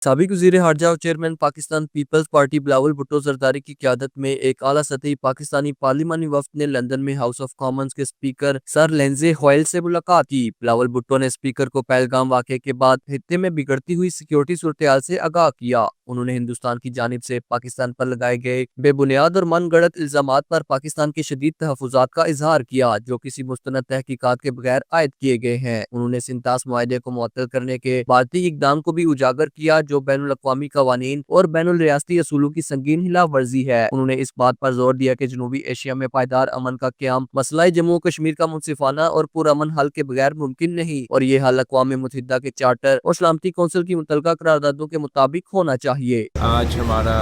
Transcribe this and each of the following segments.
साबिक वज़ीर ख़ारजा और चेयरमैन पाकिस्तान पीपल्स पार्टी बिलावल भुट्टो ज़रदारी की क़यादत में एक आला सतही पाकिस्तानी पार्लिमानी वफ़द ने लंदन में हाउस ऑफ कॉमन्स के स्पीकर सर लेंजे होयल से मुलाकात की। बिलावल भुट्टो ने स्पीकर को पहलगाम वाक़े के बाद खित्ते में बिगड़ती हुई सिक्योरिटी सूरत-ए-हाल से आगाह किया। उन्होंने हिंदुस्तान की जानिब से पाकिस्तान पर लगाए गए बेबुनियाद और मनगढ़ंत इल्ज़ामात पर पाकिस्तान के शदीद तहफ़्फ़ुज़ात का इजहार किया, जो किसी मुस्तनद तहकीकात के बगैर आयद किए गए हैं। उन्होंने सिंतास मुआहदे को मुअत्तल करने के भारतीय इक़दाम को भी उजागर किया, जो बैनुल अक़वामी क़वानीन और बैनुल रियासती असूलों की संगीन खिलाफ वर्जी है। उन्होंने इस बात पर जोर दिया कि जनूबी एशिया में पायदार अमन का क़याम मसला जम्मू कश्मीर का मुनसिफाना और पुरअमन हल के बगैर मुमकिन नहीं, और ये हल अक़वाम मुत्तहिदा के चार्टर और सलामती कौंसिल की मुतल्लका करारदादों के मुताबिक होना चाहिए। आज हमारा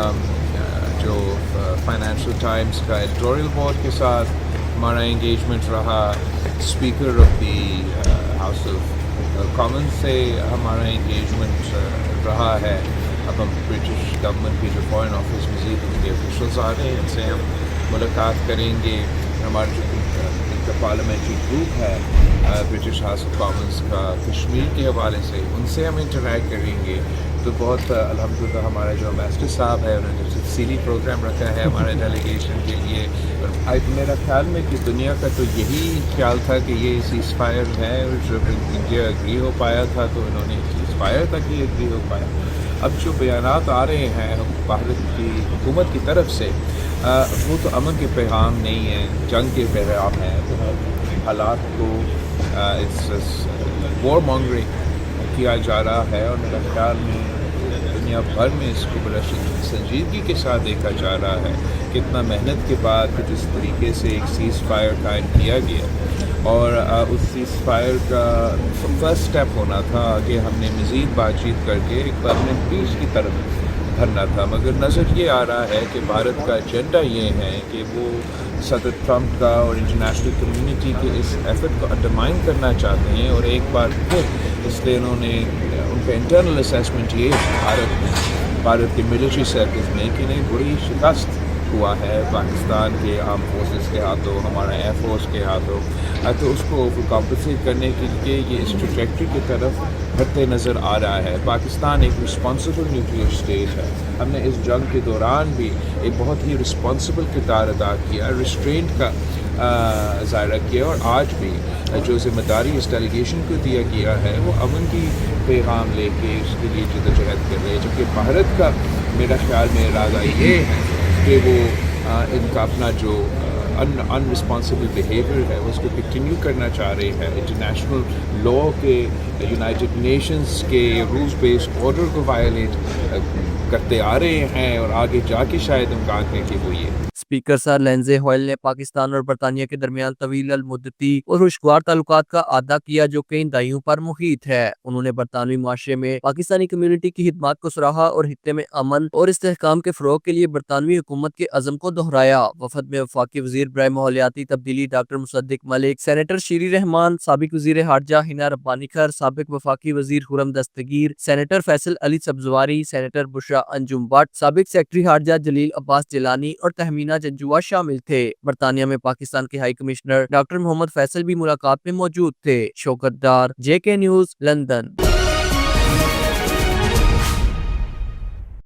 जो फाइनेंशियल टाइम्स का एडिटोरियल बोर्ड के साथ हमारा एंगेजमेंट रहा, speaker of the house of Commons से हमारा एंगेजमेंट रहा है। अब हम ब्रिटिश गवर्नमेंट के जो फॉरेन ऑफिस मज़ीद उनके ऑफिशल्स आ रहे हैं, इनसे हम मुलाकात करेंगे। हमारा जो पार्लियामेंट्री ग्रुप है ब्रिटिश हाउस ऑफ कॉमन्स का कश्मीर के हवाले से, उनसे हम इंटरैक्ट करेंगे। तो बहुत अल्हम्दुलिल्लाह हमारा जो एम्बेसडर साहब है उन्होंने जो तफसीली प्रोग्राम रखा है हमारे डेलीगेशन के लिए। और मेरा ख्याल में कि दुनिया का तो यही ख्याल था कि ये सीज़ फायर है, और जब इंडिया एग्री हो पाया था तो इन्होंने सीज़ फायर तक ही एग्री हो पाया। अब जो बयानात आ रहे हैं भारत की हुकूमत की तरफ से, वो तो अमन के पैगाम नहीं है, जंग के पैगाम है। तो हालात को वॉर मॉन्गरिंग किया जा रहा है, और मेरा ख्याल में दुनिया भर में इसको बड़ा संजीदगी के साथ देखा जा रहा है। कितना मेहनत के बाद जिस तरीके से एक सीज़ फायर कायम किया गया, और उस सीज़ फायर का फर्स्ट स्टेप होना था कि हमने मज़ीद बातचीत करके एक परमानेंट पीस की तरफ भरना था। मगर नज़र ये आ रहा है कि भारत का एजेंडा ये है कि वो सदर ट्रंप का और इंटरनेशनल कम्युनिटी के इस एफर्ट को अंडरमाइन करना चाहते हैं, और एक बार फिर इसलिए उन्होंने उनका इंटरनल असेसमेंट ये भारत के मिलिट्री सर्किल में कि नहीं, बड़ी शिकस्त हुआ है पाकिस्तान के आर्म फोर्सेस के हाथों, हमारा एयर फोर्स के हाथों। तो उसको कॉम्पनसेट करने के लिए ये इस ट्रैजेक्टरी की तरफ बढ़ते नज़र आ रहा है। पाकिस्तान एक रिस्पॉन्सिबल न्यूक्लियर स्टेट है। हमने इस जंग के दौरान भी एक बहुत ही रिस्पॉन्सिबल किरदार अदा किया, रिस्ट्रेंट का ज़ाहिर किया, और आज भी जो ज़िम्मेदारी इस डेलीगेशन को दिया गया है वो अमन की पैगाम लेके इसके लिए जद्दोजहद कर रहे हैं। जबकि भारत का मेरा ख्याल में इरादा ये है कि वो इनका अपना जो अनरिस्पॉन्सिबल बिहेवियर है उसको कंटिन्यू करना चाह रहे हैं। इंटरनेशनल लॉ के, यूनाइटेड नेशंस के रूल्स बेस्ड ऑर्डर को वायलेट करते आ रहे हैं, और आगे जाके शायद हम कहें कि वो ये। स्पीकर सर लेंजे होयल ने पाकिस्तान और बरतानिया के दरमियान तवील अल मुद्दती और खुशगवार ताल्लुकात का अदा किया, जो कई दहाइयों पर मुहित है। उन्होंने बरतानवी माशरे में पाकिस्तानी कम्युनिटी की खिदमत को सराहा और हित्ते में अमन और इस्तेहकाम के फरोग के लिए बरतानवी हुकूमत के अज़म को दोहराया। वफद में वफाकी वज़ीर बराए माहौलियाती तब्दीली डॉक्टर मुसद्दिक मलिक, सेनेटर शीरी रहमान, साबिक वज़ीर ख़ारजा हिना रब्बानी खर, साबिक वफाकी वज़ीर खुरम दस्तगीर, सेनेटर फैसल अली सब्ज़वारी, सेनेटर बुशरा अंजुम भट्ट, साबिक सेक्रेटरी ख़ारजा जलील अब्बास जिलानी और तहमीना जंजुआ शामिल थे। बरतानिया में पाकिस्तान के high commissioner doctor Mohammad Faisal भी मुलाकात में मौजूद थे। Shaukat Dar, JK news, London.